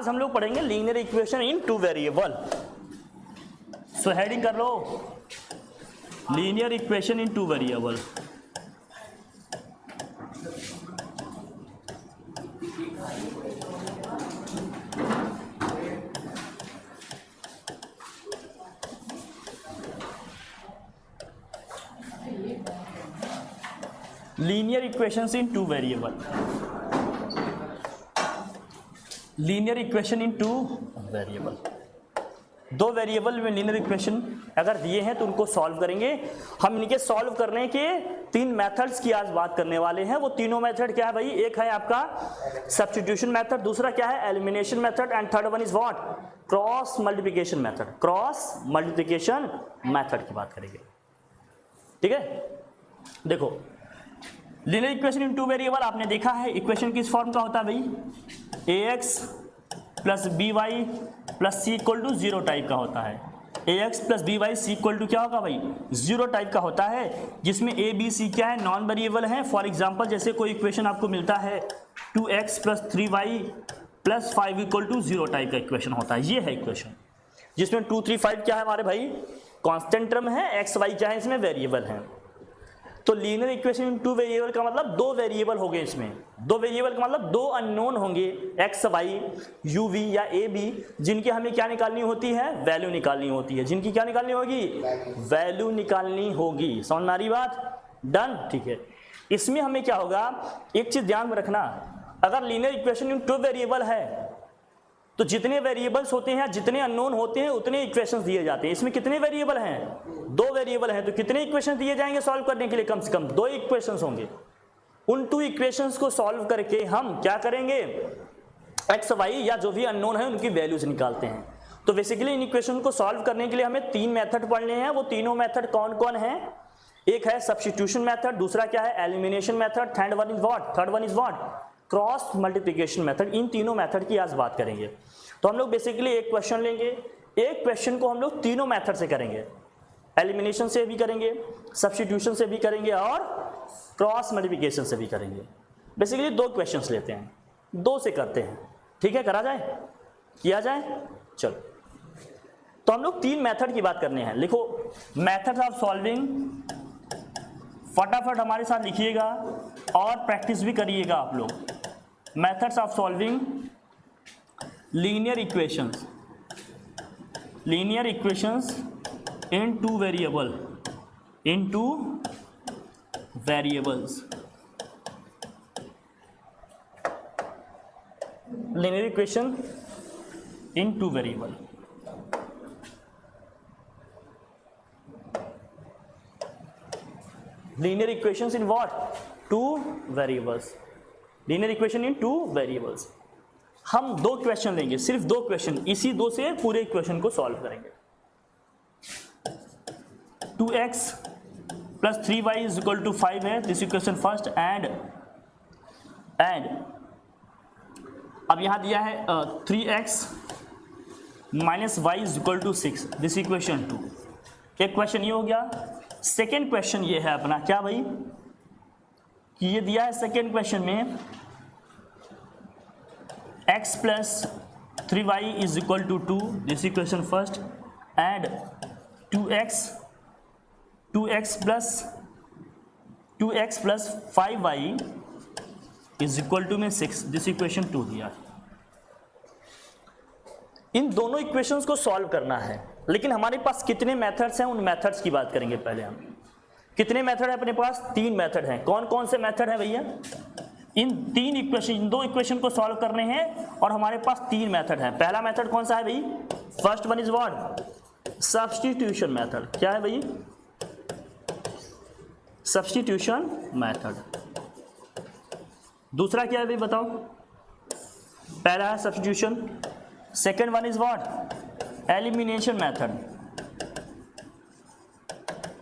आज हम लोग पढ़ेंगे linear equation in two variable. So heading कर लो, linear equation in two variable. Linear equations in two variable, linear equation in two variable. दो variable में लीनियर इक्वेशन अगर दिए हैं तो उनको सॉल्व करेंगे। हम इनके सॉल्व करने के तीन मेथड्स की आज बात करने वाले हैं। वो तीनों मेथड क्या है भाई? एक है आपका सब्स्टिट्यूशन मेथड, दूसरा क्या है elimination method, and third one is what? Cross multiplication method. Cross multiplication method की बात करेंगे, ठीक है। देखो linear equation in two variable आपने देखा है, इक्वेशन किस फॉर्म का होता है भाई? ax plus B Y plus C equal to zero type का होता है। ax plus B Y C equal to क्या होगा भाई? जीरो टाइप का होता है, जिसमें a b c क्या है? नॉन वेरिएबल है। फॉर एग्जांपल जैसे कोई इक्वेशन आपको मिलता है 2x plus 3y plus 5 equal to zero type का इक्वेशन होता है। ये है इक्वेशन जिसमें 2 3 5 क्या है हमारे भाई? कांस्टेंट टर्म है, x y क्या है इसमें? वेरिएबल है। तो linear equation in two variable का मतलब दो वेरिएबल हो गए इसमें। दो वेरिएबल का मतलब दो अननोन होंगे, एक्स वाई यू वी या ए बी, जिनकी हमें क्या निकालनी होती है? वैल्यू निकालनी होती है। जिनकी क्या निकालनी होगी? वैल्यू निकालनी होगी। समझ में आ रही बात? डन, ठीक है। इसमें हमें क्या होगा, एक चीज ध्यान में रखना, अगर linear equation in two variable है तो जितने वेरिएबल्स होते हैं, जितने अननोन होते हैं, उतने इक्वेशंस दिए जाते हैं। इसमें कितने वेरिएबल हैं? दो वेरिएबल हैं, तो कितने इक्वेशन दिए जाएंगे सॉल्व करने के लिए? कम से कम दो इक्वेशंस होंगे। उन टू इक्वेशंस को सॉल्व करके हम क्या करेंगे? एक्स वाई या जो भी अननोन है उनकी वैल्यूज निकालते हैं। तो बेसिकली इन इक्वेशन को सॉल्व करने के लिए हमें तीन मेथड पढ़ने हैं। वो तीनों मेथड कौन कौन है? एक है सब्स्टिट्यूशन मेथड, दूसरा क्या है? Elimination method, third one is what? Cross multiplication method. इन तीनों मेथड की आज बात करेंगे। तो हम लोग बेसिकली एक क्वेश्चन लेंगे, एक क्वेश्चन को हम लोग तीनों मेथड से करेंगे। एलिमिनेशन से भी करेंगे, सब्स्टिट्यूशन से भी करेंगे और क्रॉस मल्टीप्लिकेशन से भी करेंगे। बेसिकली दो क्वेश्चंस लेते हैं, दो से करते हैं, ठीक है। करा जाए, किया जाए, चलो। तो हम लोग तीन मेथड की बात करने हैं। लिखो मेथड ऑफ सॉल्विंग, फटाफट हमारे साथ लिखिएगा और प्रैक्टिस भी करिएगा आप लोग। Methods of solving linear equations, linear equations in two variable, in two variables. Linear equation in two variable. Linear equations in what? Two variables. Linear equation in two variables. हम दो क्वेश्चन लेंगे, सिर्फ दो question, इसी दो से पूरे equation को सॉल्व करेंगे। 2x plus 3y is equal to 5 है, दिस इक्वेशन फर्स्ट। एंड अब यहां दिया है 3x minus y is equal to 6, this equation 2। एक क्वेश्चन ये हो गया। सेकेंड क्वेश्चन ये है अपना, क्या भाई? कि ये दिया है सेकेंड क्वेश्चन में x plus 3y is equal to 2, this equation first. And 2x plus 5y is equal to में 6, दिस इक्वेशन 2 दिया। इन दोनों इक्वेशंस को सॉल्व करना है, लेकिन हमारे पास कितने मेथड्स हैं? उन मेथड्स की बात करेंगे पहले हम। कितने मेथड है अपने पास? तीन मेथड हैं। कौन कौन से मेथड है भैया? इन तीन इक्वेशन, इन दो इक्वेशन को सॉल्व करने हैं और हमारे पास तीन मेथड हैं। पहला मेथड कौन सा है भाई? First one is what? Substitution method. क्या है भाई? Substitution method. दूसरा क्या है भाई बताओ? पहला है substitution, second one is what? Elimination method.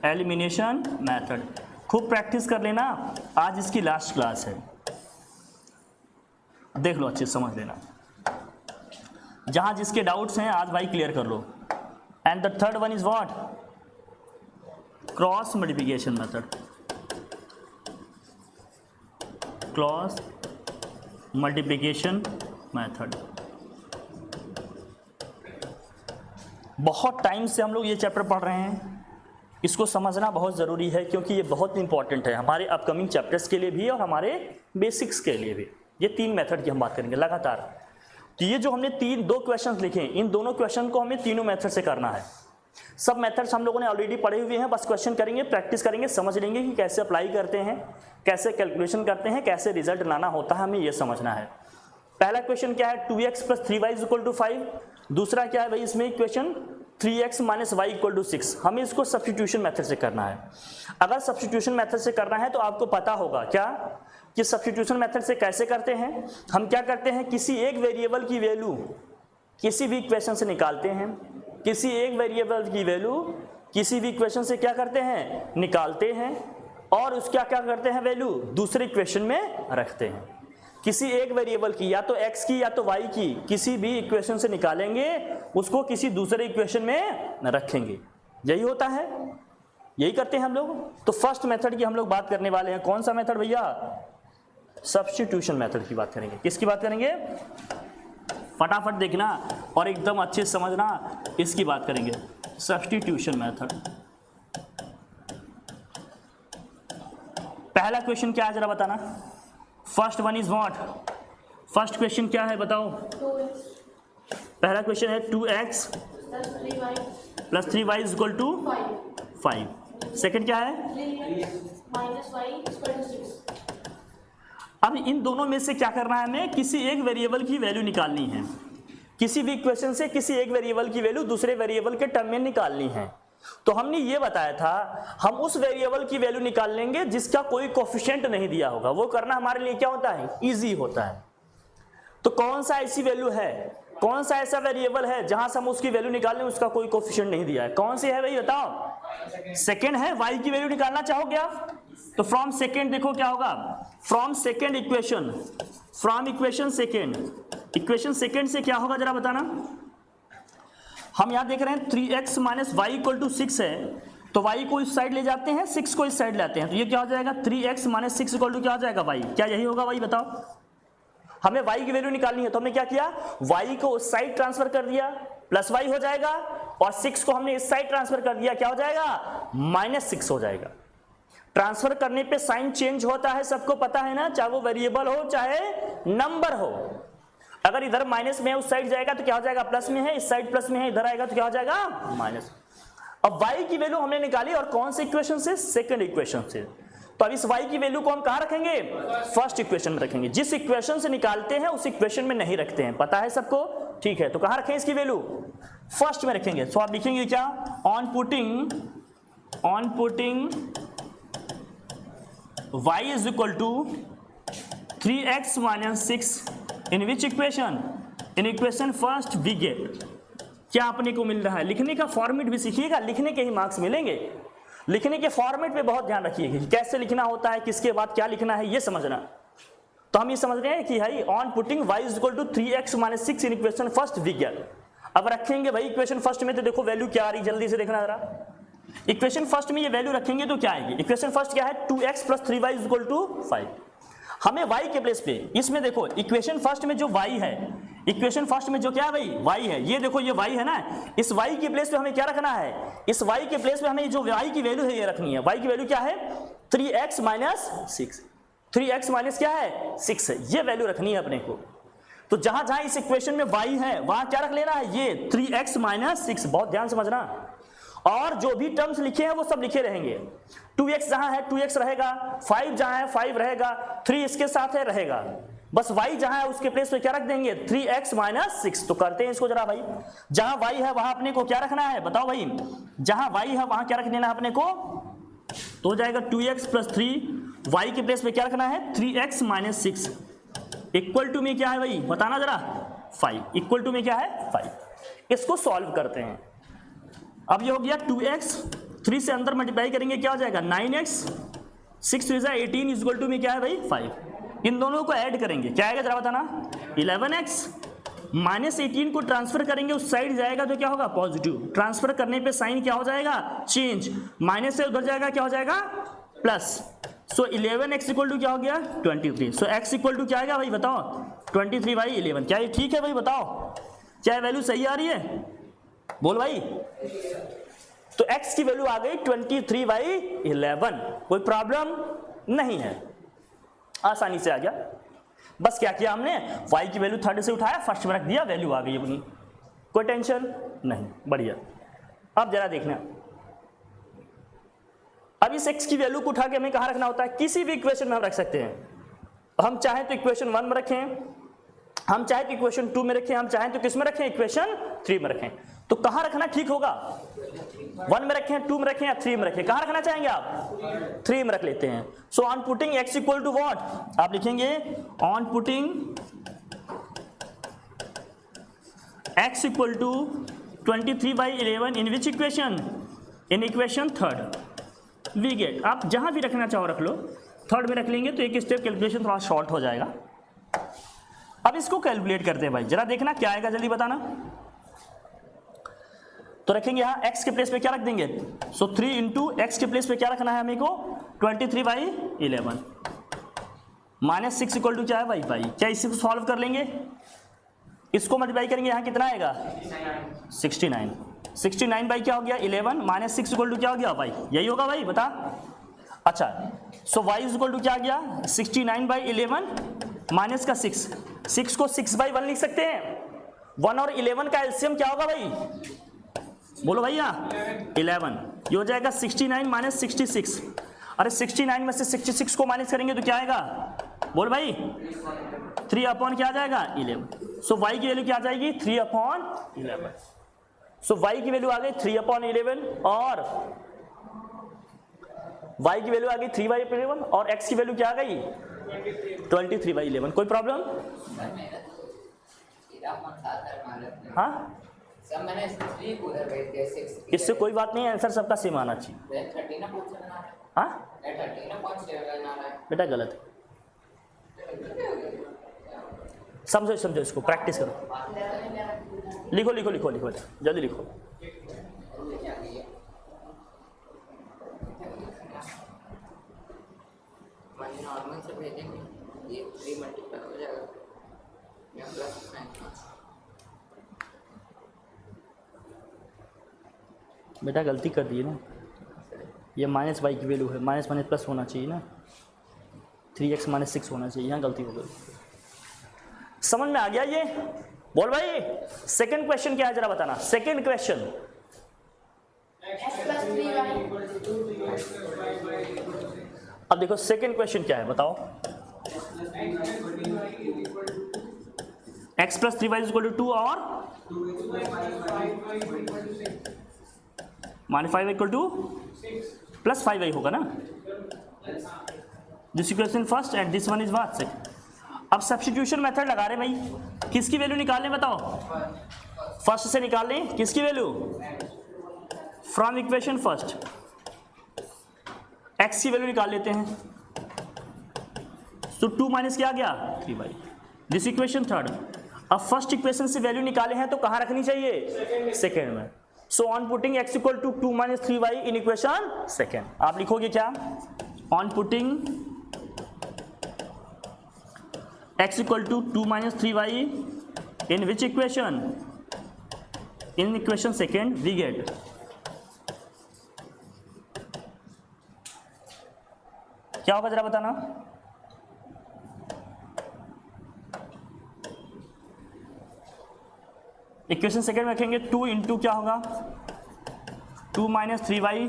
Elimination method. खूब प्रैक्टिस कर लेना, आज इसकी लास्ट क्लास है, देख लो अच्छे से समझ लेना। जहां जिसके डाउट्स हैं आज भाई क्लियर कर लो। And the third one is what? Cross multiplication method. Cross multiplication method. बहुत टाइम से हम लोग ये चैप्टर पढ़ रहे हैं, इसको समझना बहुत ज़रूरी है क्योंकि ये बहुत इंपॉर्टेंट है हमारे अपकमिंग चैप्टर्स के लिए भी और हमारे बेसिक्स के लिए भी। ये 3 मेथड की हम बात करेंगे लगातार। तो ये जो हमने 2 क्वेश्चंस लिखे, इन दोनों क्वेश्चन को हमें तीनों मेथड से करना है। सब मेथड्स हम लोगों ने ऑलरेडी पढ़े हुए हैं, बस क्वेश्चन करेंगे, प्रैक्टिस करेंगे, समझ लेंगे कि कैसे अप्लाई करते हैं, कैसे कैलकुलेशन करते हैं, कैसे रिजल्ट लाना होता है, हमें ये समझना है। पहला क्वेश्चन क्या है, 2x + 3y = 5। दूसरा क्या है भाई इसमें इक्वेशन 3x - y = 6। हमें इसको सब्स्टिट्यूशन मेथड से करना है। अगर सब्स्टिट्यूशन मेथड से करना है तो आपको पता होगा क्या कि सब्स्टिट्यूशन मेथड से कैसे करते हैं। हम क्या करते हैं, किसी एक वेरिएबल की वैल्यू किसी भी इक्वेशन से निकालते हैं, किसी एक वेरिएबल की वैल्यू किसी भी इक्वेशन से क्या करते हैं, निकालते हैं, और उसका क्या करते हैं, वैल्यू दूसरे इक्वेशन में रखते हैं। किसी एक वेरिएबल की, या तो x की या तो y की, किसी भी इक्वेशन से निकालेंगे, उसको किसी दूसरे इक्वेशन में रखेंगे। यही होता है, यही करते हैं हम लोग। तो फर्स्ट मेथड की हम लोग बात करने वाले हैं। कौन सा मेथड भैया, सब्स्टिट्यूशन मेथड की बात करेंगे। किसकी बात करेंगे, फटाफट देखना और एकदम अच्छे से समझना, इसकी बात करेंगे, सब्स्टिट्यूशन मेथड। पहला क्वेश्चन क्या है जरा बताना। First one is what, first question क्या है बताओ। 2x पहला क्वेश्चन है 2x + 3y = 5। सेकंड क्या है, 3x - y = 6। अब इन दोनों में से क्या करना है, हमें किसी एक वेरिएबल की वैल्यू निकालनी है। किसी भी इक्वेशन से किसी एक वेरिएबल की वैल्यू दूसरे वेरिएबल के टर्म में निकालनी है। तो हमने ये बताया था हम उस वेरिएबल की वैल्यू निकाल लेंगे जिसका कोई कोफिशिएंट नहीं दिया होगा। वो करना हमारे लिए क्या होता है, इजी होता है। तो कौन सा ऐसी वैल्यू है, कौन सा ऐसा वेरिएबल है जहां से हम उसकी वैल्यू निकाल लें, उसका कोई कोफिशिएंट नहीं दिया है। कौन सी है भाई बताओ। सेकंड है, y की वैल्यू निकालना चाहोगे आप, तो फ्रॉम सेकंड देखो क्या होगा, from second equation, from equation second, equation second से क्या होगा जरा बताना। हम यहां देख रहे हैं 3x - y = 6 है, तो y को इस साइड ले जाते हैं, 6 को इस साइड लाते हैं, तो ये क्या हो जाएगा, 3x - 6 = क्या हो जाएगा, y। क्या यही होगा भाई बताओ। हमें y की वैल्यू निकालनी है, तो हमने क्या किया, y को उस साइड ट्रांसफर कर दिया, प्लस y हो जाएगा, और 6 को हमने इस साइड ट्रांसफर कर दिया, क्या हो जाएगा, -6 हो जाएगा। ट्रांसफर करने पे साइन चेंज होता है, सबको पता है ना, चाहे वो वेरिएबल हो चाहे नंबर हो। अगर इधर माइनस में है उस साइड जाएगा तो क्या हो जाएगा, प्लस में है, इस साइड प्लस में है, इधर आएगा तो क्या हो जाएगा, माइनस। अब y की वैल्यू हमने निकाली, और कौन से इक्वेशन से, सेकंड इक्वेशन से। तो अब इस y की वैल्यू को हम कहां रखेंगे, फर्स्ट इक्वेशन में रखेंगे। जिस इक्वेशन से निकालते हैं उस इक्वेशन में नहीं रखते हैं, पता है सबको, ठीक है। तो कहां रखें इसकी वैल्यू, फर्स्ट में रखेंगे। तो आप लिखेंगे क्या, on putting y = 3x - 6 in which equation, in equation first we get. क्या अपने को मिल रहा है, लिखने का फॉर्मेट भी सीखिएगा, लिखने के ही मार्क्स मिलेंगे। लिखने के फॉर्मेट पे बहुत ध्यान रखिएगा, कैसे लिखना होता है, किसके बाद क्या लिखना है, ये समझना। तो हम ये समझ रहे हैं कि भाई on putting y = 3x - 6 in equation first we get. अब रखेंगे भाई इक्वेशन फर्स्ट में, तो देखो वैल्यू क्या आ रही, जल्दी से देखना जरा। इक्वेशन फर्स्ट में ये वैल्यू रखेंगे तो क्या आएगी, इक्वेशन फर्स्ट क्या है, 2x + 3y = 5। हमें y के प्लेस पे, इसमें देखो इक्वेशन फर्स्ट में जो y है, इक्वेशन फर्स्ट में जो क्या है भाई y है, ये देखो ये y है ना, इस y के प्लेस पे हमें क्या रखना है, इस y के प्लेस पे हमें जो y की वैल्यू है ये रखनी है। y की वैल्यू क्या है, 3x - 6, 3x - क्या है, 6 है, ये वैल्यू रखनी है अपने को। तो जहां जहां इस इक्वेशन में y है वहां क्या रख लेना है, ये 3x - 6, बहुत ध्यान समझना। और जो भी टर्म्स लिखे हैं वो सब लिखे रहेंगे। 2x जहां है 2x रहेगा, 5 जहां है 5 रहेगा, 3 इसके साथ है रहेगा, बस y जहां है उसके प्लेस पे क्या रख देंगे, 3x - 6। तो करते हैं इसको जरा भाई, जहां y है वहां अपने को क्या रखना है बताओ भाई, जहां y है वहां क्या रख देना है अपने को, तो हो जाएगा 2x + 3, y के प्लेस पे क्या रखना है, 3x - 6 इक्वल टू में क्या है भाई बताना जरा, 5 इक्वल टू में क्या है, 5। इसको सॉल्व करते हैं। अब ये हो गया 2x, 3 से अंदर मल्टीप्लाई करेंगे क्या हो जाएगा, 9x, 6 × 18 इक्वल टू में क्या है भाई, 5। इन दोनों को ऐड करेंगे, क्या आएगा जरा बताना, 11x, -18 को ट्रांसफर करेंगे उस साइड जाएगा तो क्या होगा, पॉजिटिव। ट्रांसफर करने पे साइन क्या हो जाएगा, चेंज, माइनस से उधर जाएगा क्या हो जाएगा, plus. So 11x equal to क्या हो गया, 23। सो x इक्वल टू क्या आएगा भाई बताओ, 23/11। क्या ये ठीक है भाई बताओ, क्या वैल्यू सही आ रही है, बोल भाई। तो x की वैल्यू आ गई 23/11, कोई प्रॉब्लम नहीं है, आसानी से आ गया। बस क्या किया हमने, y की वैल्यू थर्ड से उठाया, फर्स्ट में रख दिया, वैल्यू आ गई अपनी, कोई टेंशन नहीं, बढ़िया। अब जरा देखना, अब इस x की वैल्यू को उठा के हमें कहां रखना होता है, किसी भी इक्वेशन में हम रख सकते हैं। हम चाहें तो इक्वेशन 1 में रखें, हम चाहें तो इक्वेशन 2 में रखें, हम चाहें तो किस में रखें, इक्वेशन 3 में रखें। तो कहां रखना ठीक होगा, 1 में रखें, 2 में रखें या 3 में रखें, कहां रखना चाहेंगे आप, 3 में रख लेते हैं। So on putting x equal to what, आप लिखेंगे on putting x equal to 23/11 in which equation, in equation third, we get. आप जहां भी रखना चाहो रख लो, थर्ड में रख लेंगे तो एक स्टेप कैलकुलेशन थोड़ा शॉर्ट हो जाएगा। अब इसको कैलकुलेट करते हैं भाई, जरा देखना क्या आएगा, जल्दी बताना। तो रखेंगे यहां x के प्लेस पे क्या रख देंगे, सो 3 इंटू एक्स के प्लेस पे क्या रखना है हमें को, 23/11 माइनस 6 इक्वल टू क्या है भाई, क्या इसको सॉल्व कर लेंगे, इसको मल्टीप्लाई करेंगे, यहां कितना आएगा 69, 69 बाई क्या हो गया 11 माइनस 6 इक्वल टू क्या हो गया भाई, यही होगा भाई, बता। अच्छा, सो y इक्वल टू क्या आ गया 69/11 माइनस का 6 को 6/1 लिख सकते हैं। 1 और 11 का एलसीएम क्या होगा भाई, बोलो भैया 11, ये हो जाएगा 69 माइनस 66। अरे 69 में से 66 को माइनस करेंगे तो क्या आएगा, बोल भाई 3 अपॉन क्या आ जाएगा 11। सो y की वैल्यू क्या आ जाएगी 3/11। सो y की वैल्यू आ गई 3/11 और y की वैल्यू आ गई 3/11 और x की वैल्यू क्या आ गई 23/11। कोई प्रॉब्लम, हाँ इससे कोई बात नहीं, आंसर सबका सेम आना चाहिए। हाँ बेटा गलत है, समझो समझो, इसको प्रैक्टिस करो, लिखो लिखो लिखो लिखो, जल्दी लिखो। नॉर्मल से भेजेंगे, ये 3 मल्टीप्लाई हो जाएगा या प्लस बेटा गलती कर दी ना, ये माइनस वाई की वैल्यू है, माइनस माइनस प्लस होना चाहिए ना, 3x माइनस 6 होना चाहिए, यहाँ गलती हो गई। समझ में आ गया ये, बोल भाई। सेकंड क्वेश्चन क्या है जरा बताना, second question x plus 3y अब देखो सेकंड क्वेश्चन क्या है बताओ, x plus 3y equal to 2 और minus 5y equal two plus 5y होगा ना, this equation first and this one is what second. अब सब्स्टिट्यूशन मेथड लगा रहे भाई, किसकी वैल्यू निकाल लें बताओ, फर्स्ट से निकाल लें, किसकी value, from equation first x की वैल्यू निकाल लेते हैं, तो 2 माइनस क्या आ गया 3y, दिस इक्वेशन थर्ड। अब फर्स्ट इक्वेशन से वैल्यू निकाले हैं तो कहां रखनी चाहिए, सेकेंड में। So on putting x equal to 2 minus 3y in equation second, आप लिखोगे क्या, on putting x equal to 2 minus 3y in which equation, in equation second we get, क्या होगा जरा बताना, इक्वेशन सेकेंड में रखेंगे 2 इंटू क्या होगा 2 minus 3y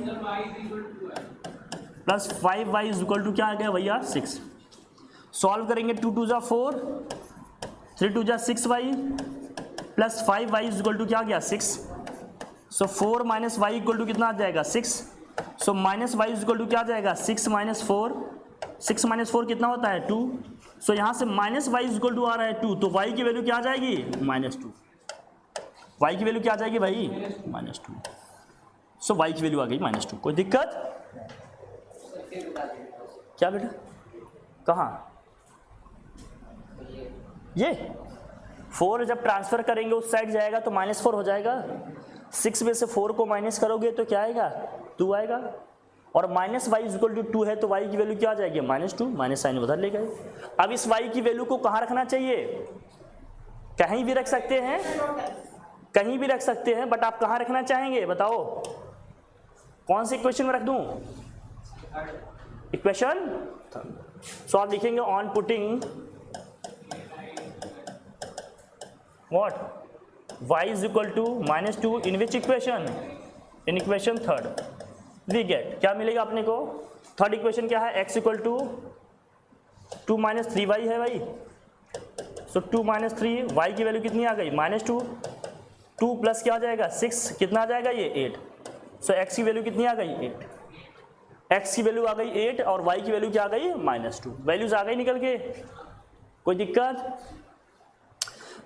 plus 5y is equal to क्या आ गया भैया 6। सॉल्व करेंगे 2 2 जा 4, 3 2 जा 6y plus 5y is equal to क्या आ गया 6। So 4 minus y equal to कितना आ जाएगा 6। So minus y is equal to क्या आ जाएगा 6 माइनस 4, 6 माइनस 4 कितना होता है 2। सो यहाँ से minus y is equal to आ रहा है 2, तो y की वैल्यू क्या आ जाएगी -2, y की वैल्यू क्या आ जाएगी भाई -2। सो y की वैल्यू आ गई -2, कोई दिक्कत, क्या बेटा कहाँ, ये 4 जब ट्रांसफर करेंगे उस साइड जाएगा तो -4 हो जाएगा, 6 में से 4 को माइनस करोगे तो क्या आएगा 2 आएगा, और minus y is equal to 2 है तो y की वैल्यू क्या आ जाएगी -2, माइनस साइन उधर ले गए। अब इस y की वैल्यू को कहाँ रखना चाहिए, कहीं भी रख सकते हैं, कहीं भी रख सकते हैं, बट आप कहाँ रखना चाहेंगे बताओ, कौन से इक्वेशन में रख दूं? इक्वेशन सो आप लिखेंगे on putting what y is equal to -2 in which equation? In equation third we get क्या मिलेगा अपने को? थर्ड इक्वेशन क्या है? x इक्वल टू 2 - 3y है भाई। सो 2 - 3 y की वैल्यू कितनी आ गई? -2। 2 प्लस क्या आ जाएगा? 6। कितना आ जाएगा ये? 8। सो x की वैल्यू कितनी आ गई? 8। x की वैल्यू आ गई 8 और y की वैल्यू क्या आ गई? -2। वैल्यूज आ गई निकल के, कोई दिक्कत?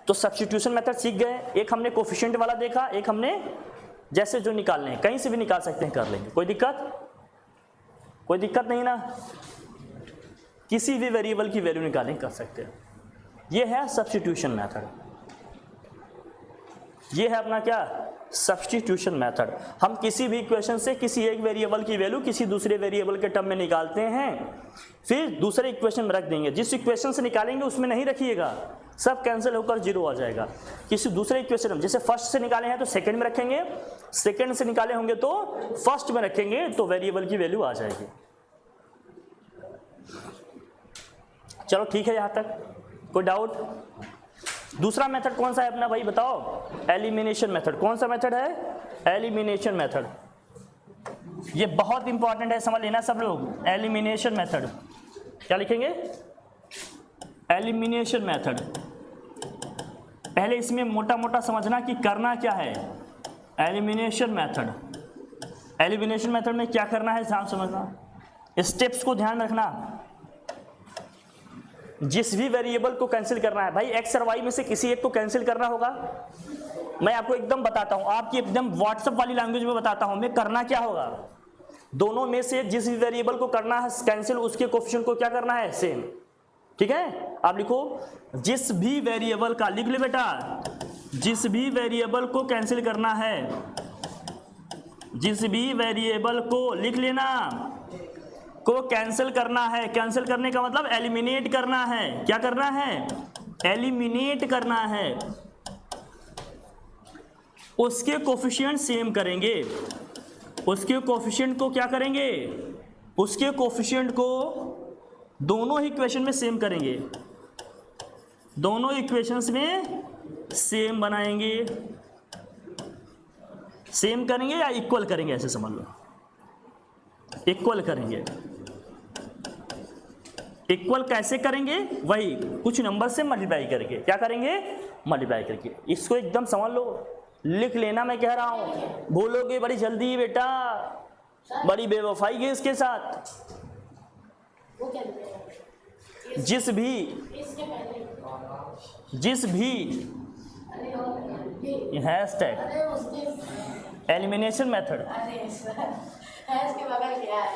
तो सब्स्टिट्यूशन मेथड सीख गए। एक हमने कोफिशिएंट वाला देखा, एक हमने जैसे जो निकालने हैं कहीं से भी निकाल सकते हैं, कर लेंगे, कोई दिक्कत? कोई दिक्कत नहीं ना, किसी भी वेरिएबल की वैल्यू निकालें कर सकते हैं। ये है सब्स्टिट्यूशन मेथड, ये है अपना क्या? Substitution method. हम किसी भी इक्वेशन से किसी एक वेरिएबल की वैल्यू किसी दूसरे वेरिएबल के टर्म में निकालते हैं, फिर दूसरे इक्वेशन में रख देंगे। जिस इक्वेशन से निकालेंगे उसमें नहीं रखिएगा, सब कैंसिल होकर जीरो आ जाएगा। किसी दूसरे इक्वेशन में, जैसे फर्स्ट से निकाले हैं तो सेकंड में रखेंगे, सेकंड से निकाले होंगे तो फर्स्ट में रखेंगे, तो वेरिएबल की वैल्यू आ जाएगी। चलो ठीक है यहाँ तक, कोई डाउट? दूसरा मेथड कौन सा है अपना भाई बताओ? Elimination method. कौन सा मेथड है? Elimination method. ये बहुत इंपॉर्टेंट है, समझ लेना सब लोग। एलिमिनेशन मेथड क्या लिखेंगे? Elimination method. पहले इसमें मोटा मोटा समझना कि करना क्या है। एलिमिनेशन मेथड, एलिमिनेशन मेथड में क्या करना है ध्यान समझना, स्टेप्स को ध्यान रखना। जिस भी वेरिएबल को कैंसिल करना है भाई, एक्स और वाई में से किसी एक को कैंसिल करना होगा। मैं आपको एकदम बताता हूं, आपकी एकदम व्हाट्सएप वाली लैंग्वेज में बताता हूं मैं, करना क्या होगा। दोनों में से जिस भी वेरिएबल को करना है कैंसिल, उसके कोफिशिएंट को क्या करना है? सेम। ठीक है, आप लिखो जिस भी वेरिएबल का, लिख ले बेटा, जिस भी वेरिएबल को कैंसिल करना है, जिस भी वेरिएबल को लिख लेना को कैंसिल करना है। कैंसिल करने का मतलब एलिमिनेट करना है। क्या करना है? एलिमिनेट करना है। उसके कोफिशिएंट सेम करेंगे। उसके कोफिशिएंट को क्या करेंगे? उसके कोफिशिएंट को दोनों ही इक्वेशन में सेम करेंगे, दोनों इक्वेशंस में सेम बनाएंगे। सेम करेंगे या इक्वल करेंगे, ऐसे समझ लो, इक्वल करेंगे। इक्वल कैसे करेंगे? वही कुछ नंबर से मल्टीप्लाई करके। क्या करेंगे? मल्टीप्लाई करके। इसको एकदम समझ लो, लिख लेना, मैं कह रहा हूं, भूलोगे बड़ी जल्दी बेटा, बड़ी बेवफाई है इसके साथ। वो क्या लिखेगा? जिस भी हैशटैग अरे उसके एलिमिनेशन मेथड, अरे है इसके बगल क्या है?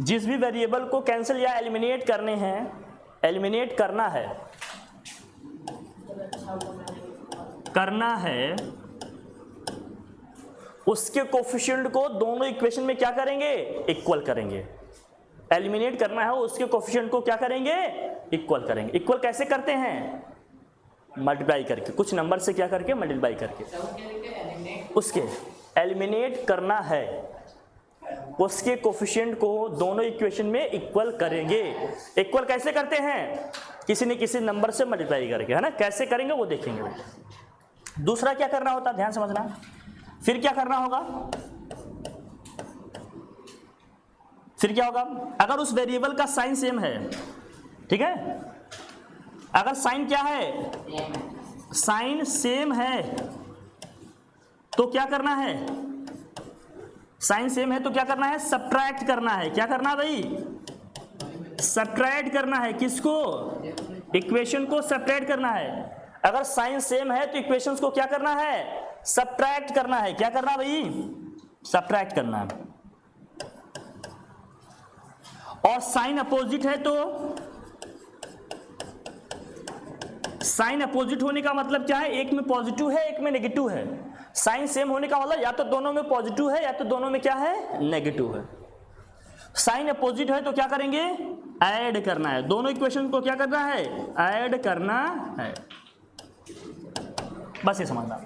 जिस भी वेरिएबल को कैंसिल या एलिमिनेट करने हैं, एलिमिनेट करना है, उसके कोफिशिएंट को दोनों इक्वेशन में क्या करेंगे? इक्वल करेंगे। एलिमिनेट करना है, उसके कोफिशिएंट को क्या करेंगे? इक्वल करेंगे। इक्वल कैसे करते हैं? मल्टीप्लाई करके, कुछ नंबर से क्या करके? मल्टीप्लाई करके। उसके एलिमिनेट करना है, उसके कोफिशिएंट को दोनों इक्वेशन में इक्वल करेंगे। इक्वल कैसे करते हैं? किसी न किसी नंबर से मल्टीप्लाई करके, है ना। कैसे करेंगे वो देखेंगे। दूसरा क्या करना होता है, ध्यान समझना। फिर क्या करना होगा? फिर क्या होगा? अगर उस वेरिएबल का साइन सेम है, ठीक है, अगर साइन क्या है? साइन सेम है, तो क्या करना है? साइन सेम है तो क्या करना है? सब्ट्रैक्ट करना है। क्या करना है भाई? सब्ट्रैक्ट करना है। किसको? इक्वेशन को सब्ट्रैक्ट करना है। अगर साइन सेम है तो इक्वेशंस को क्या करना है? सब्ट्रैक्ट करना है। क्या करना भाई? सब्ट्रैक्ट करना है। और साइन अपोजिट है तो, साइन अपोजिट होने का मतलब क्या है? एक में पॉजिटिव है, एक में नेगेटिव है। साइन सेम होने का मतलब या तो दोनों में पॉजिटिव है या तो दोनों में क्या है? नेगेटिव है। साइन अपोजिट है तो क्या करेंगे, ऐड करना है, दोनों इक्वेशन को क्या करना है, ऐड करना है, बस ये समझना।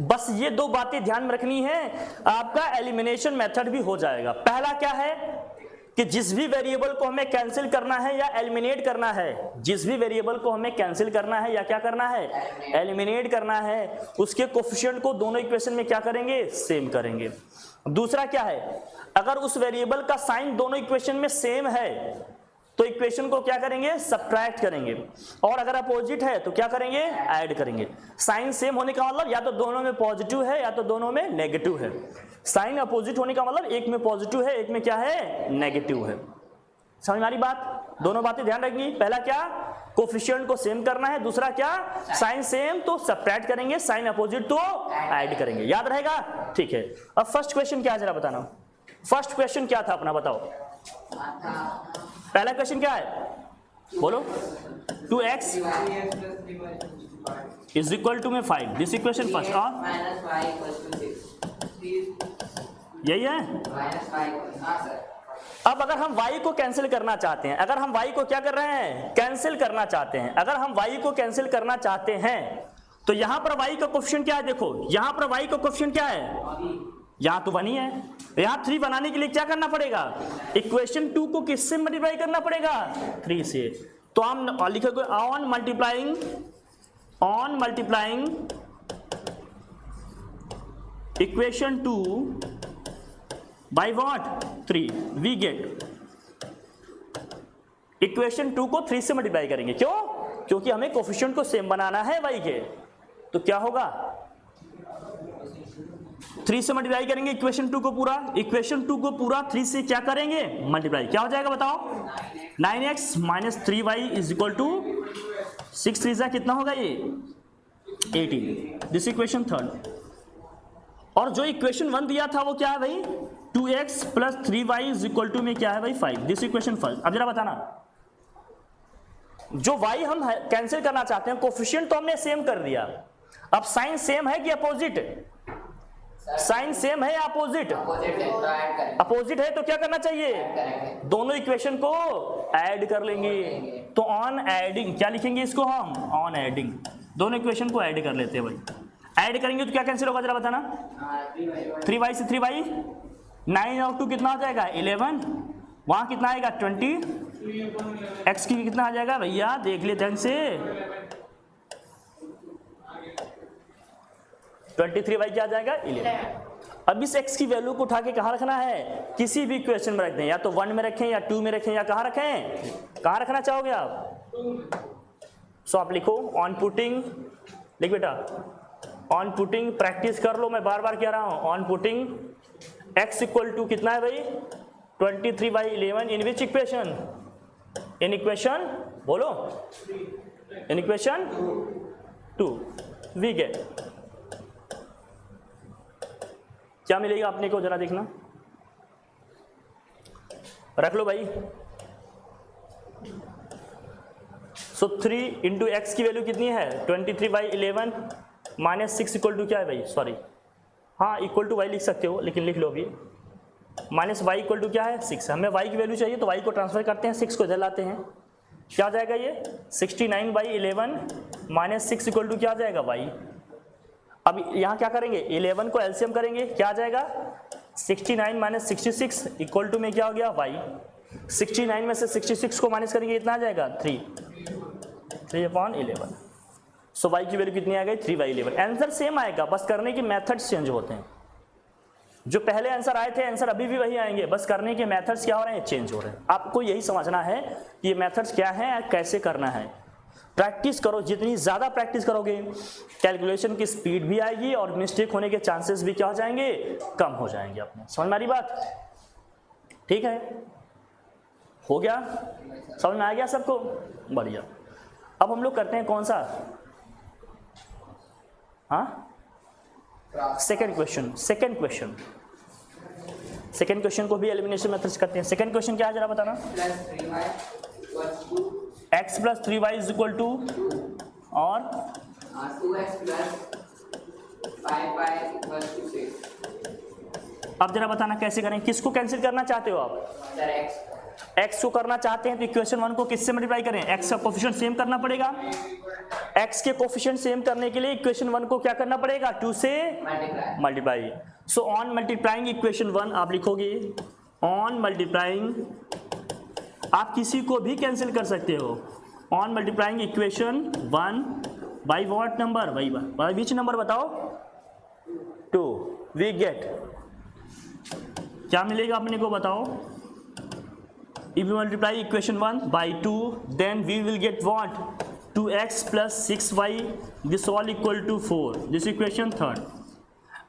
बस ये दो बातें ध्यान में रखनी है, आपका एलिमिनेशन मेथड भी हो जाएगा। पहला क्या है कि जिस भी वेरिएबल को हमें कैंसिल करना है या एलिमिनेट करना है, जिस भी वेरिएबल को हमें कैंसिल करना है या क्या करना है, एलिमिनेट करना है, उसके कोफिशिएंट को दोनों इक्वेशन में क्या करेंगे, सेम करेंगे। दूसरा क्या है, अगर उस वेरिएबल का साइन दोनों इक्वेशन में सेम है तो इक्वेशन को क्या करेंगे, सब्ट्रैक्ट करेंगे, और अगर अपोजिट है तो क्या करेंगे, ऐड करेंगे। साइन सेम होने का मतलब या तो दोनों में पॉजिटिव है या तो दोनों में नेगेटिव है। साइन अपोजिट होने का मतलब एक में पॉजिटिव है एक में क्या है, नेगेटिव है। समझ में आ रही बात? दोनों बातें ध्यान रखनी। पहला क्या, कोफिशिएंट को सेम करना है, दूसरा क्या, साइन सेम तो सब्ट्रैक्ट करेंगे, साइन अपोजिट तो ऐड करेंगे। याद रहेगा? ठीक है। अब फर्स्ट क्वेश्चन क्या है जरा बताना, फर्स्ट क्वेश्चन क्या था अपना, बताओ। पहला क्वेश्चन क्या है, बोलो। 2x इज इक्वल टू में 5, दिस इक्वेशन फर्स्ट, और यही है। अब अगर हम y को कैंसिल करना चाहते हैं, अगर हम y को क्या कर रहे हैं, कैंसिल करना चाहते हैं, अगर हम y को कैंसिल करना चाहते हैं तो यहां पर y का कोफिशिएंट क्या है, देखो यहां पर y का कोफिशिएंट क्या है, यहां तो 1 ही है, यहां 3 बनाने के लिए क्या करना पड़ेगा, इक्वेशन 2 को किससे मल्टीप्लाई करना पड़ेगा, 3 से। तो हम लिखेंगे on multiplying equation 2 by what, 3, we get, equation 2 को 3 से मल्टीप्लाई करेंगे। क्यों? क्योंकि हमें कोफिशिएंट को सेम बनाना है y के। तो क्या होगा, 3 से मल्टीप्लाई करेंगे इक्वेशन 2 को पूरा, इक्वेशन 2 को पूरा 3 से क्या करेंगे, मल्टीप्लाई। क्या हो जाएगा बताओ, 9x minus 3y is equal to 6 3 जा कितना होगा ये, 18, दिस इक्वेशन थर्ड। और जो इक्वेशन 1 दिया था वो क्या है भाई, 2x plus 3y is equal to में क्या है भाई 5, दिस इक्वेशन फर्स्ट। अब जरा बताना, जो y हम कैंसिल करना चाहते हैं, कोफिशिएंट तो हमने सेम कर दिया, अब साइन सेम है कि अपोजिट, साइन सेम है या अपोजिट, अपोजिट है तो क्या करना चाहिए, दोनों इक्वेशन को ऐड कर लेंगे। तो ऑन एडिंग क्या लिखेंगे इसको हम, ऑन एडिंग, दोनों इक्वेशन को ऐड कर लेते हैं भाई। ऐड करेंगे तो क्या कैंसिल होगा जरा बताना, 3y से 3y, 9 और 2 कितना हो जाएगा 11, वहां कितना आएगा 20, x की कितना आ जाएगा भैया, देख ले ध्यान से, 23y क्या आ जाएगा 11। अब इस x की वैल्यू को उठा के कहाँ रखना है, किसी भी इक्वेशन में रख दें, या तो 1 में रखें या 2 में रखें या कहाँ रखें, कहाँ रखना चाहोगे आप। सो आप लिखो ऑन पुटिंग, लिख बेटा ऑन पुटिंग, प्रैक्टिस कर लो, मैं बार बार कह रहा हूँ, on putting x equal to कितना है भाई 23/11 in which equation, in equation बोलो, इन इक्वेशन 2, वी गेट, क्या मिलेगा अपने को जरा देखना, रख लो भाई। सो 3 इंटू एक्स की वैल्यू कितनी है 23/11 माइनस 6 इक्वल टू क्या है भाई, सॉरी हाँ इक्वल टू वाई लिख सकते हो लेकिन लिख लो अभी, माइनस वाई इक्वल टू क्या है 6, हमें वाई की वैल्यू चाहिए तो वाई को ट्रांसफर करते हैं, 6 को इधर लाते हैं, क्या आ जाएगा ये 69/11 माइनस 6 इक्वल टू क्या आ जाएगा वाई। अब यहाँ क्या करेंगे 11 को एलसीएम करेंगे, क्या आ जाएगा 69 माइनस 66 इक्वल टू में क्या हो गया वाई, 69 में से 66 को माइनस करेंगे इतना आ जाएगा 3/11। सो वाई की वैल्यू कितनी आ गई 3/11। आंसर सेम आएगा, बस करने के मेथड्स चेंज होते हैं, जो पहले आंसर आए थे आंसर अभी भी वही आएंगे, बस करने के मेथड्स क्या हो रहे हैं चेंज हो रहे हैं। आपको यही समझना है कि ये मेथड्स क्या है कैसे करना है। प्रैक्टिस करो, जितनी ज़्यादा प्रैक्टिस करोगे कैलकुलेशन की स्पीड भी आएगी और मिस्टेक होने के चांसेस भी क्या हो जाएंगे, कम हो जाएंगे अपने। समझ में आ रही बात, ठीक है, हो गया, समझ में आ गया सबको, बढ़िया। अब हम लोग करते हैं कौन सा, हाँ सेकेंड क्वेश्चन को भी एलिमिनेशन मेथड्स करते हैं। सेकेंड क्वेश्चन क्या है जरा बताना, x plus 3y is equal to और 2x plus 5y equal to 6। अब जरा बताना कैसे करें, किसको कैंसिल करना चाहते हो आप? सर एक्स x को करना चाहते हैं तो इक्वेशन 1 को किससे मल्टीप्लाई करें? x का कोफिशिएंट सेम करना पड़ेगा। x के कोफिशिएंट सेम करने के लिए इक्वेशन 1 को क्या करना पड़ेगा? 2 से multiply. So on multiplying equation 1 आप लिखोगे ऑन मल्टीप्लाइंग, आप किसी को भी कैंसिल कर सकते हो। On multiplying equation 1 by what number? By which number बताओ? 2। वी गेट, क्या मिलेगा अपने को बताओ? If we multiply equation 1 by 2, then we will get what? 2x plus 6y, this all equal to 4. This equation third.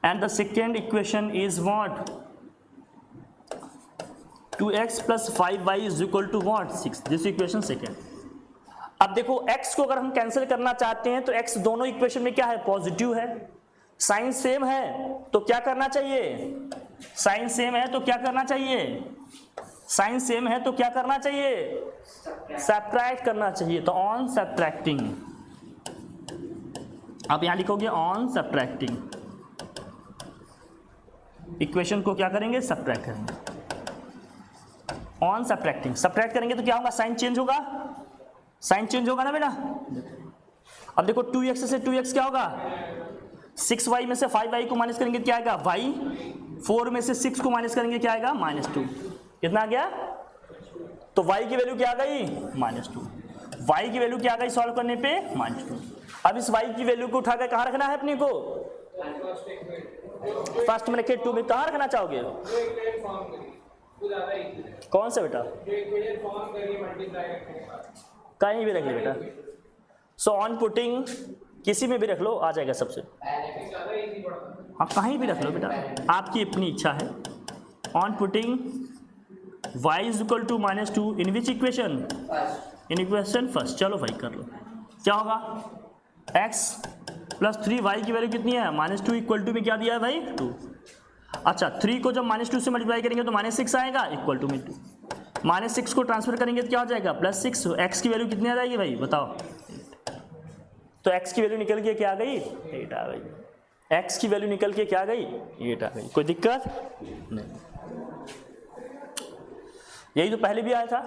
And the second equation is what? 2x plus 5y is equal to what? 6. This equation second. अब देखो x को अगर हम cancel करना चाहते हैं तो x दोनों इक्वेशन में क्या है? पॉजिटिव है। साइन सेम है तो क्या करना चाहिए? साइन सेम है तो क्या करना चाहिए? साइन सेम है तो क्या करना चाहिए? सब्ट्रैक्ट करना चाहिए। तो ऑन सब्ट्रैक्टिंग, आप यहां लिखोगे ऑन सब्ट्रैक्टिंग, इक्वेशन को क्या करेंगे? सब्ट्रैक्ट करेंगे। ऑन सब्ट्रैक्टिंग, सब्ट्रैक्ट करेंगे तो क्या होगा? साइन चेंज होगा, साइन चेंज होगा ना बेटा। अब देखो 2x से 2x क्या होगा? 6y में से 5y को माइनस करेंगे क्या आएगा? y। 4 में से 6 को माइनस करेंगे क्या आएगा? -2। कितना आ गया? तो y की वैल्यू क्या आ गई? -2। y की वैल्यू क्या आ गई सॉल्व करने पे? -2। अब इस y की वैल्यू को उठाकर कहाँ रखना है अपने को? फर्स्ट में रखे 2 में, कहाँ रखना चाहोगे? कौन सा बेटा? कहीं भी रख ले बेटा। सो ऑन पुटिंग, किसी में भी रख लो, आ जाएगा सबसे। हाँ कहीं भी रख लो बेटा, आपकी अपनी इच्छा है। On putting y is equal to -2 in which equation? in equation first. चलो भाई कर लो, क्या होगा? x प्लस 3y की वैल्यू कितनी है? -2 इक्वल टू में क्या दिया है भाई? 2। अच्छा 3 को जब -2 से मल्टीप्लाई करेंगे तो -6 आएगा, इक्वल टू में 2। -6 को ट्रांसफर करेंगे तो क्या हो जाएगा? +6। x की वैल्यू कितनी आ जाएगी भाई बताओ? तो x की वैल्यू निकल के क्या आ गई? 8 आ गई। x की वैल्यू निकल के क्या आ गई? 8 आ गई। कोई दिक्कत नहीं, यही तो पहले भी आया था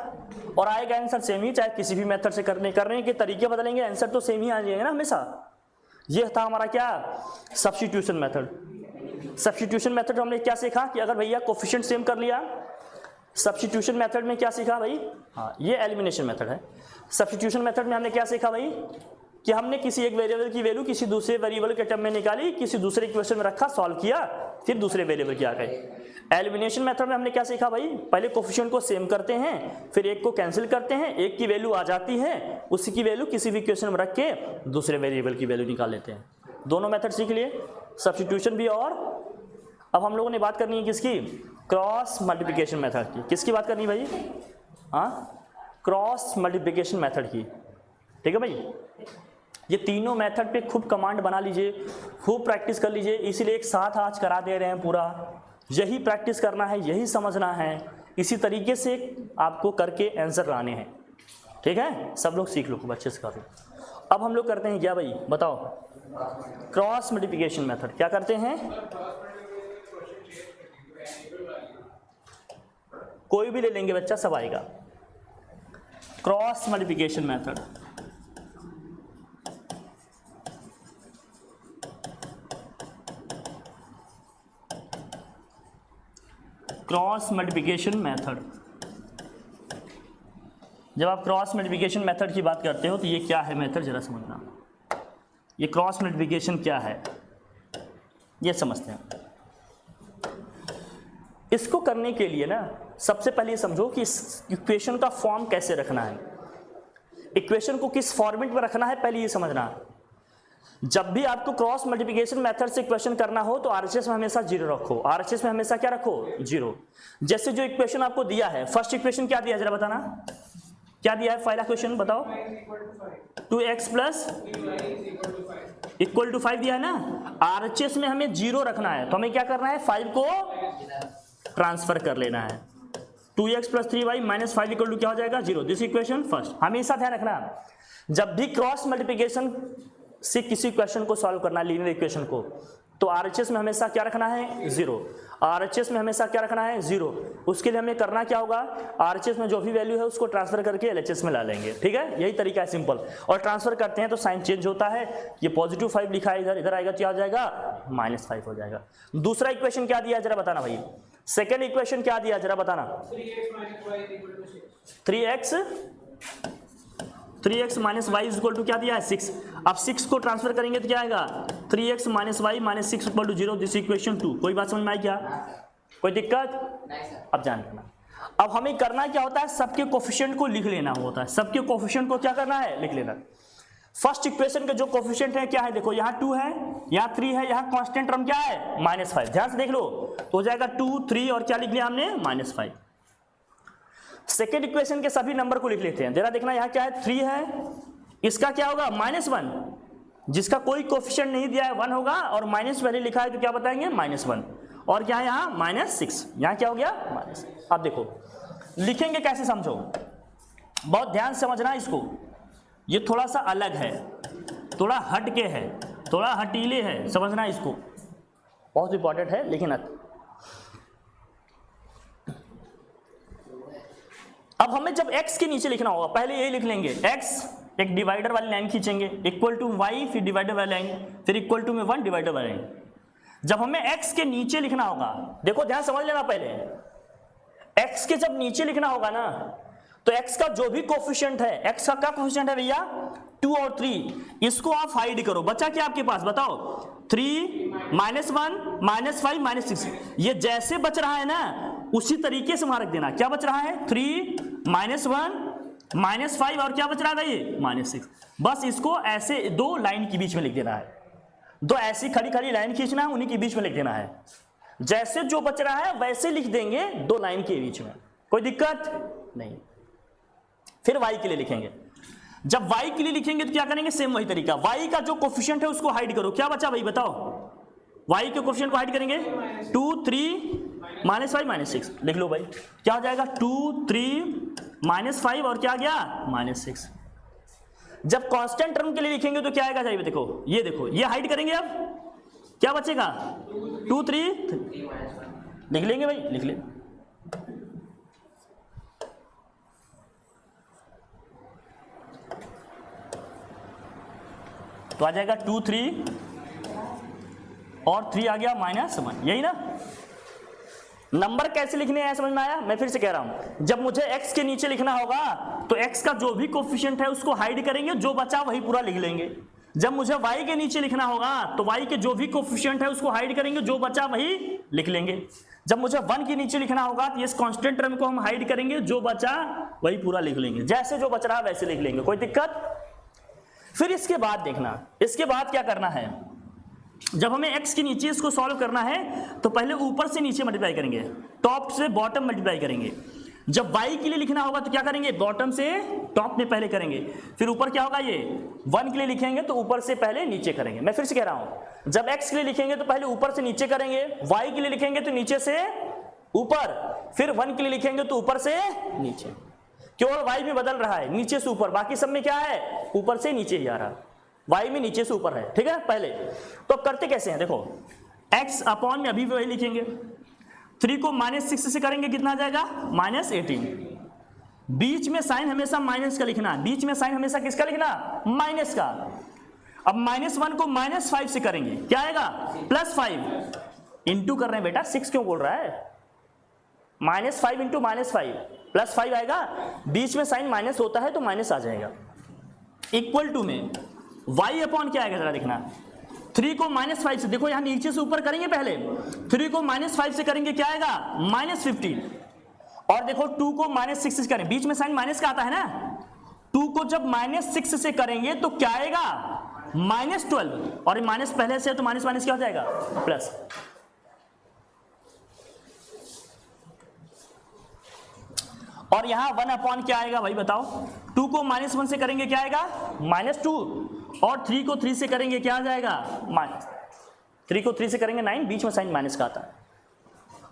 और आएगा आंसर सेम ही, चाहे किसी भी मेथड से करने के तरीके बदलेंगे, आंसर तो सेम ही आ जाएगा ना हमेशा। ये था हमारा क्या? Substitution method. सब्स्टिट्यूशन मेथड में हमने क्या सीखा कि अगर भैया कोफिशिएंट सेम कर लिया। सब्स्टिट्यूशन मेथड में क्या सीखा भाई? हाँ ये एलिमिनेशन मेथड है। सब्स्टिट्यूशन मेथड में हमने क्या सीखा भाई? कि हमने किसी एक वेरिएबल की वैल्यू किसी दूसरे वेरिएबल के टर्म में निकाली, किसी दूसरे इक्वेशन में रखा, सॉल्व किया, फिर दूसरे वेरिएबल की आ गई। एलिमिनेशन मेथड में हमने क्या सीखा भाई? पहले कोफिशिएंट को सेम करते हैं, फिर एक को कैंसिल करते हैं, एक की वैल्यू आ जाती है, उसी की वैल्यू किसी भी इक्वेशन में रख के दूसरे वेरिएबल की वैल्यू निकाल लेते हैं। दोनों मेथड सीख लिए, सब्स्टिट्यूशन भी। और अब हम लोगों ने बात करनी है किसकी? क्रॉस मल्टीप्लिकेशन मेथड की। किसकी बात करनी है भाई? हाँ क्रॉस मल्टीप्लिकेशन मेथड की। ठीक है भाई, ये तीनों मेथड पे खूब कमांड बना लीजिए, खूब प्रैक्टिस कर लीजिए। इसीलिए एक साथ आज करा दे रहे हैं पूरा। यही प्रैक्टिस करना है, यही समझना है, इसी तरीके से आपको करके आंसर लाने हैं। ठीक है, सब लोग सीख लो, खूब अच्छे से कर लो। अब हम लोग करते हैं क्या भाई बताओ? Cross multiplication method. क्या करते हैं? कोई भी ले लेंगे बच्चा, सब आएगा। Cross multiplication method. Cross multiplication method. जब आप क्रॉस मल्टीप्लिकेशन मेथड की बात करते हो तो ये क्या है मेथड, जरा समझना। ये क्रॉस मल्टीप्लिकेशन क्या है ये समझते हैं। इसको करने के लिए ना सबसे पहले ये समझो कि इस इक्वेशन का फॉर्म कैसे रखना है, इक्वेशन को किस फॉर्मेट में रखना है, पहले ये समझना है। जब भी आपको क्रॉस मल्टीप्लिकेशन मेथड से इक्वेशन करना हो तो आरएचएस में हमेशा 0 रखो। आरएचएस में हमेशा क्या रखो? 0। जैसे जो इक्वेशन आपको दिया है, फर्स्ट इक्वेशन क्या दिया है जरा बताना, क्या दिया है? पहला क्वेश्चन बताओ। 2x प्लस इक्वल टू 5 दिया है ना। आरएचएस में हमें 0 रखना है तो हमें क्या करना है? 5 को ट्रांसफर कर लेना है। 2x plus 3y minus 5 equal to क्या हो जाएगा? 0। This equation first. हमेशा ध्यान रखना, जब भी क्रॉस मल्टीप्लिकेशन से किसी क्वेश्चन को सॉल्व करना है, लीनियर इक्वेशन को, तो RHS में हमेशा क्या रखना है, 0। RHS में हमेशा क्या रखना है, 0। उसके लिए हमें करना क्या होगा, RHS में जो भी वैल्यू है उसको ट्रांसफर करके LHS में ला लेंगे, ठीक है, यही तरीका है सिंपल। और ट्रांसफर करते हैं तो साइन चेंज होता है, ये +5 लिखा है इधर, इधर आएगा क्या हो जाएगा, -5 हो जाएगा। दूसरा इक्वेशन क्या दिया जरा बताना भाई, सेकेंड इक्वेशन क्या दिया जरा बताना, 3x minus Y equal to क्या दिया है, 6। अब 6 को ट्रांसफर करेंगे तो क्या आएगा, 3x minus Y minus 6 equal to 0, this equation 2। कोई बात समझ में आई क्या, कोई दिक्कत नहीं सर। अब जान लेना। अब हमें करना क्या होता है, सबके कोफिशिएंट को लिख लेना होता है, सबके कोफिशिएंट को क्या करना है, लिख लेना। फर्स्ट इक्वेशन के जो कोफिशिएंट है क्या है, देखो यहाँ 2 है, यहाँ 3 है, यहाँ कांस्टेंट टर्म क्या है, -5। ध्यान से देख लो, तो हो जाएगा 2, 3 और क्या लिख लिया हमने, -5। सेकेंड इक्वेशन के सभी नंबर को लिख लेते हैं, जरा देखना यहाँ क्या है, 3 है, इसका क्या होगा, -1, जिसका कोई कोफिशिएंट नहीं दिया है 1 होगा, और माइनस पहले लिखा है तो क्या बताएंगे, -1। और क्या है यहाँ, -6, यहाँ क्या हो गया, माइनस। अब देखो लिखेंगे कैसे समझो, बहुत ध्यान से समझना इसको, ये थोड़ा सा अलग है, थोड़ा हट के है, थोड़ा हटीले है, समझना इसको, बहुत इंपॉर्टेंट है। लेकिन अब हमें जब x के नीचे लिखना होगा, पहले ये लिख लेंगे, x एक डिवाइडर वाली लाइन खींचेंगे, इक्वल टू y, फिर डिवाइडर वाली लाइन, फिर इक्वल टू में 1 डिवाइडर वाली लाइन। जब हमें x के नीचे लिखना होगा, देखो ध्यान समझ लेना, पहले x के जब नीचे लिखना होगा ना, तो x का जो भी कोफिशिएंट है, x का क्या कोफिशिएंट है भैया, 2 और 3, इसको आप हाइड करो, बचा क्या आपके पास बताओ, 3, -1, -5, -6। ये जैसे बच रहा है ना उसी तरीके से वहां रख देना। क्या बच रहा है, 3, -1, -5 और क्या बच रहा है ये, -6। बस इसको ऐसे 2 लाइन के बीच में लिख देना है, 2 ऐसी खड़ी खड़ी लाइन खींचना है, उन्हीं के बीच में लिख देना है। जैसे जो बच रहा है वैसे लिख देंगे 2 लाइन के बीच में, कोई दिक्कत नहीं। फिर y के लिए लिखेंगे, जब y के लिए लिखेंगे तो क्या करेंगे, सेम वही तरीका, y का जो कोफिशिएंट है उसको हाइड करो। क्या बचा भाई बताओ, y के कोफिशिएंट को हाइड करेंगे, 2, 3, -5, -6 लिख लो भाई, क्या हो जाएगा, 2, 3, -5 और क्या आ गया, -6। जब कांस्टेंट टर्म के लिए लिखेंगे तो क्या आएगा, जाइए देखो, ये हाइड करेंगे, अब क्या बचेगा, 2, 3 लिख लेंगे भाई, लिख ले। तो आ जाएगा 2, 3 और 3 आ गया -1, यही ना। नंबर कैसे लिखने हैं समझ में आया, मैं फिर से कह रहा हूं, जब मुझे x के नीचे लिखना होगा तो x का जो भी कोफिशिएंट है उसको हाइड करेंगे, जो बचा वही पूरा लिख लेंगे। जब मुझे y के नीचे लिखना होगा तो y के जो भी कोफिशिएंट है उसको हाइड करेंगे, जो बचा वही लिख लेंगे। जब मुझे 1 के नीचे लिखना होगा तो इस कांस्टेंट टर्म को हम हाइड करेंगे, जो बचा वही पूरा लिख लेंगे, जैसे जो बच रहा वैसे लिख लेंगे, कोई दिक्कत। फिर इसके बाद देखना, इसके बाद क्या करना है, जब हमें x के नीचे इसको सॉल्व करना है तो पहले ऊपर से नीचे मल्टीप्लाई करेंगे, टॉप से बॉटम मल्टीप्लाई करेंगे। जब y के लिए लिखना होगा तो क्या करेंगे, बॉटम से टॉप में पहले करेंगे, फिर ऊपर क्या होगा, ये 1 के लिए लिखेंगे तो ऊपर से पहले नीचे करेंगे। मैं फिर से कह रहा हूं, जब x के लिए लिखेंगे तो पहले ऊपर से नीचे करेंगे, y के लिए लिखेंगे तो नीचे से ऊपर, फिर 1 के लिए लिखेंगे तो ऊपर से नीचे। केवल y में बदल रहा है नीचे से ऊपर, बाकी सब में क्या है, ऊपर से नीचे ही आ रहा है, y में नीचे से ऊपर है, ठीक है। पहले तो अब करते कैसे हैं, देखो x अपॉन में अभी भी वही लिखेंगे, 3 को -6 से करेंगे कितना आ जाएगा, -18। बीच में साइन हमेशा माइनस का लिखना, बीच में साइन हमेशा किसका लिखना, माइनस का। अब -1 को -5 से करेंगे, क्या आएगा, +5। इंटू कर रहे हैं बेटा, 6 क्यों बोल रहा है, -5 इंटू -5 +5 आएगा, बीच में साइन माइनस होता है तो माइनस आ जाएगा। इक्वल टू में y अपॉन क्या आएगा जरा देखना, 3 को -5 से, देखो यहां नीचे से ऊपर करेंगे, पहले 3 को -5 से करेंगे क्या आएगा, -15। और देखो 2 को -6 से करें, बीच में साइन माइनस का आता है ना, 2 को जब -6 से करेंगे तो क्या आएगा, -12, और माइनस पहले से है तो माइनस माइनस क्या हो जाएगा, प्लस। और यहां 1 अपॉन क्या आएगा भाई बताओ, 2 को -1 से करेंगे क्या आएगा, -2, और 3 को 3 से करेंगे क्या आ जाएगा, 3 को 3 से करेंगे 9, बीच में साइन माइनस का आता है।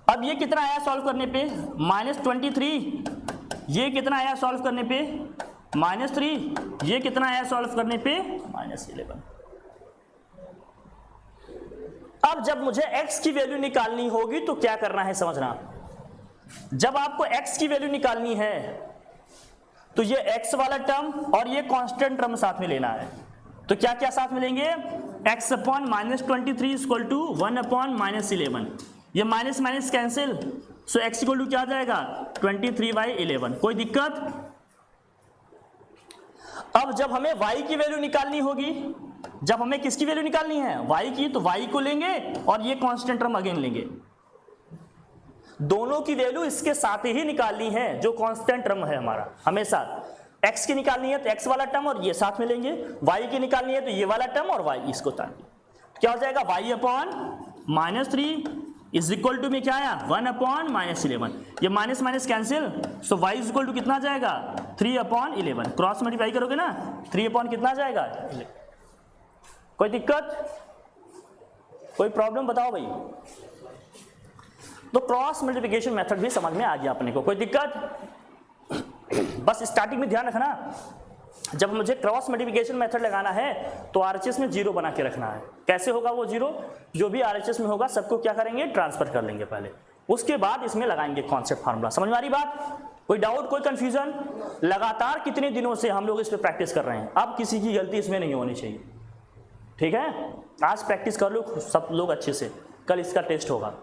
अब ये कितना आया सॉल्व करने पे, -23, ये कितना आया सॉल्व करने पे, -3, ये कितना आया सॉल्व करने पे, -11। अब जब मुझे x की वैल्यू निकालनी होगी तो क्या करना है समझना, जब आपको x की वैल्यू निकालनी है तो ये x वाला टर्म और ये कांस्टेंट टर्म साथ में लेना है। तो क्या क्या साथ में लेंगे, x upon -23 equal to 1 upon -11, ये minus minus cancel, so x equal to क्या आ जाएगा 23/11। कोई दिक्कत? अब जब हमें y की वैल्यू निकालनी होगी, जब हमें किसकी वैल्यू निकालनी है, y की, तो y को लेंगे और ये कांस्टेंट टर्म अगेन लेंगे। दोनों की वैल्यू इसके साथ ही निकालनी है, जो कांस्टेंट टर्म है हमारा हमेशा। x की निकालनी है तो x वाला टर्म और ये साथ में लेंगे, y की निकालनी है तो ये वाला टर्म और y इसको ताकि क्या हो जाएगा, y upon -3 is equal to में क्या आया 1 अपॉन -11, ये minus minus cancel, so y is equal to कितना जाएगा 3 अपॉन 11, क्रॉस मल्टीप्लाई करोगे ना 3 अपॉन कितना जाएगा 11। कोई दिक्कत, कोई प्रॉब्लम बताओ भाई। तो क्रॉस मल्टीप्लिकेशन मेथड भी समझ में आ गया अपने को, कोई दिक्कत? बस स्टार्टिंग में ध्यान रखना, जब मुझे क्रॉस मल्टीप्लिकेशन मेथड लगाना है तो आरएचएस में 0 बना के रखना है। कैसे होगा वो 0, जो भी आरएचएस में होगा सबको क्या करेंगे, ट्रांसफर कर लेंगे पहले, उसके बाद इसमें लगाएंगे कॉन्सेप्ट फार्मूला। समझ में आ रही बात? कोई डाउट, कोई कंफ्यूजन? लगातार कितने दिनों से हम लोग इस पर प्रैक्टिस कर रहे हैं, अब किसी की गलती इसमें नहीं होनी चाहिए, ठीक है? आज प्रैक्टिस कर लो सब लोग अच्छे से, कल इसका टेस्ट होगा,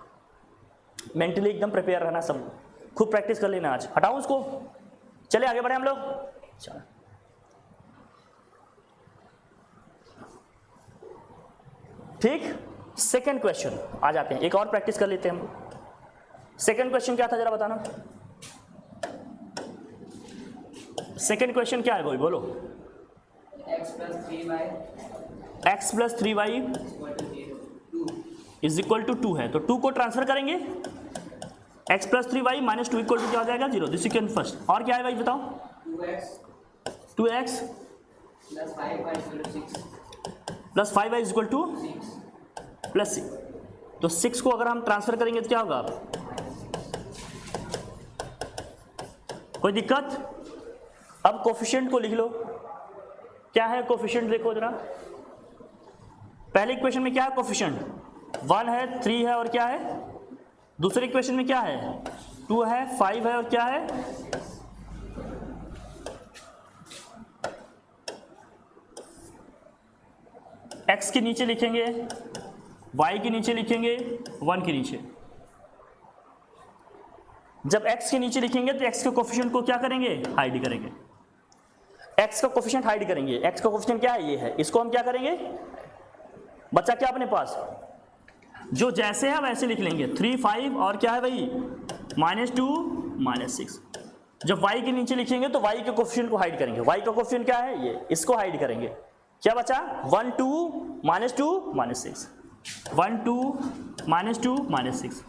मेंटली एकदम प्रिपेयर रहना, सब खूब प्रैक्टिस कर लेना आज। हटाओ उसको, चले आगे बढ़े हम लोग। चलो ठीक, सेकंड क्वेश्चन आ जाते हैं, एक और प्रैक्टिस कर लेते हैं हम। सेकंड क्वेश्चन क्या था जरा बताना, सेकंड क्वेश्चन क्या है भाई, बोलो। x plus 3y is equal to 2 है, तो 2 को ट्रांसफर करेंगे, x plus 3y minus 2 equal to क्या हो जाएगा 0, दिस यू कैन फर्स्ट। और क्या है भाई बताओ, 2x plus 5y is equal two plus 6, तो 6 को अगर हम ट्रांसफर करेंगे तो क्या होगा, कोई दिक्कत? अब कोफिशिएंट को लिख लो, क्या है कोफिशिएंट देखो जरा, पहले इक्वेशन में क्या है कोफिशिएंट, 1 है, 3 है और क्या है, दूसरे इक्वेशन में क्या है 2 है, 5 है और क्या है, x के नीचे लिखेंगे, y के नीचे लिखेंगे, 1 के नीचे। जब x के नीचे लिखेंगे तो x के कोफिशिएंट को क्या करेंगे, हाइड करेंगे, x का कोफिशिएंट हाइड करेंगे। x का कोफिशिएंट क्या है, ये है, इसको हम क्या करेंगे, बच्चा क्या अपने पास जो जैसे है वैसे लिख लेंगे, 3 5 और क्या है भाई -2 -6। जब y के नीचे लिखेंगे तो y के कोफिशिएंट को हाइड करेंगे, y का कोफिशिएंट क्या है, ये, इसको हाइड करेंगे, क्या बचा 1 2 -2 -6, 1 2 -2 -6।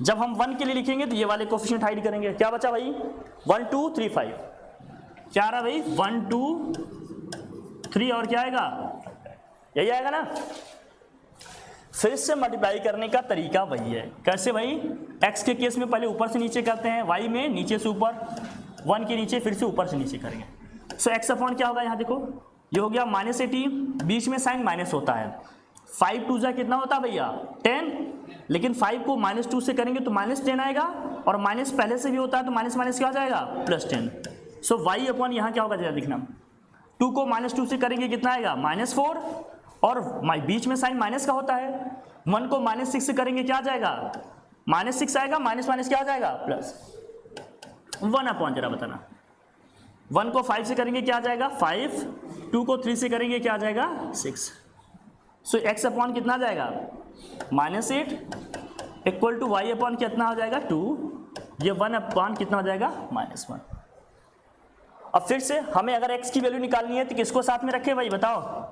जब हम 1 के लिए लिखेंगे तो ये वाले कोफिशिएंट हाइड करेंगे, क्या बचा भाई 1 2 3 5, क्या रहा भाई 1 2 3 और क्या आएगा, यही आएगा ना। फिर से मल्टीप्लाई करने का तरीका वही है, कैसे भाई, x के केस में पहले ऊपर से नीचे करते हैं, y में नीचे से ऊपर, 1 के नीचे फिर से ऊपर से नीचे करेंगे। सो x अपॉन क्या होगा, यहाँ देखो ये हो गया -18, बीच में साइन माइनस होता है, 5 2 जा कितना होता है भैया 10, लेकिन 5 को -2 से करेंगे तो -10 आएगा, और माइनस पहले से भी होता है तो माइनस माइनस क्या हो जाएगा +10। सो y अपॉन यहाँ क्या होगा जरा दिखना, 2 को -2 से करेंगे कितना आएगा -4, और बीच में साइन माइनस का होता है, 1 को -6 से करेंगे क्या आ जाएगा -6 आएगा, माइनस माइनस क्या आ जाएगा +1 अपॉन, जरा बताना 1 को 5 से करेंगे क्या आ जाएगा 5, 2 को 3 से करेंगे क्या आ जाएगा 6। सो x अपॉन कितना आ जाएगा -8 इक्वल टू y अपॉन कितना हो जाएगा 2, ये 1 अपॉन कितना हो जाएगा -1। अब फिर से हमें अगर x की वैल्यू निकालनी है तो किसको साथ में रखें भाई बताओ,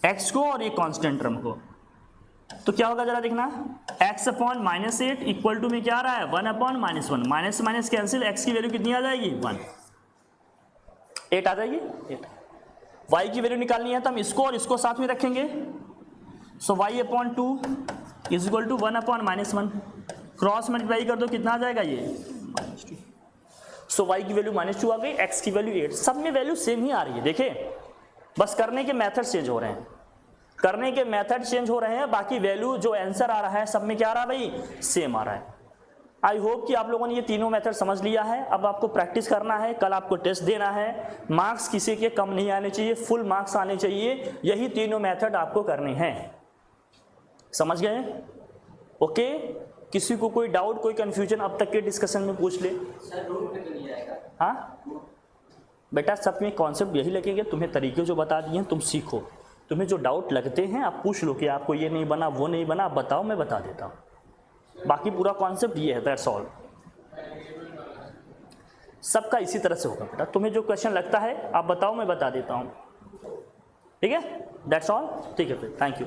x को और ये कांस्टेंट टर्म को, तो क्या होगा जरा देखना, x अपॉन -8 इक्वल टू में क्या आ रहा है 1 upon -1, minus minus cancel, x की वैल्यू कितनी आ जाएगी 1, 8 आ जाएगी 8। y की वैल्यू निकालनी है तो हम इसको और इसको साथ में रखेंगे, so y upon 2 is equal to 1 upon -1, cross multiply कर दो कितना आ जाएगा ये -2। सो y की वैल्यू -2 आ गई, x की वैल्यू 8, सब में वैल्यू सेम ही आ रही है, देखें बस करने के मेथड चेंज हो रहे हैं। करने के मेथड चेंज हो रहे हैं, बाकी वैल्यू जो आंसर आ रहा है सब में क्या आ रहा है भाई, सेम आ रहा है। आई होप कि आप लोगों ने ये तीनों मेथड समझ लिया है। अब आपको प्रैक्टिस करना है, कल आपको टेस्ट देना है। मार्क्स किसी के कम नहीं आने चाहिए, फुल मार्क्स आने चाहिए। यही तीनों मेथड आपको करने हैं, समझ गए? ओके, किसी को कोई डाउट, कोई कंफ्यूजन अब तक के डिस्कशन में पूछ ले। सर रूट पे तो नहीं आएगा? हाँ बेटा, सब में कॉन्सेप्ट यही लगेंगे, तुम्हें तरीके जो बता दिए हैं तुम सीखो। तुम्हें जो डाउट लगते हैं आप पूछ लो कि आपको ये नहीं बना, वो नहीं बना, आप बताओ, मैं बता देता हूँ। बाकी पूरा कॉन्सेप्ट ये है, दैट्स ऑल। सबका इसी तरह से होगा बेटा, तुम्हें जो क्वेश्चन लगता है आप बताओ, मैं बता देता हूँ। ठीक है, दैट्स ऑल। ठीक है फिर, थैंक यू।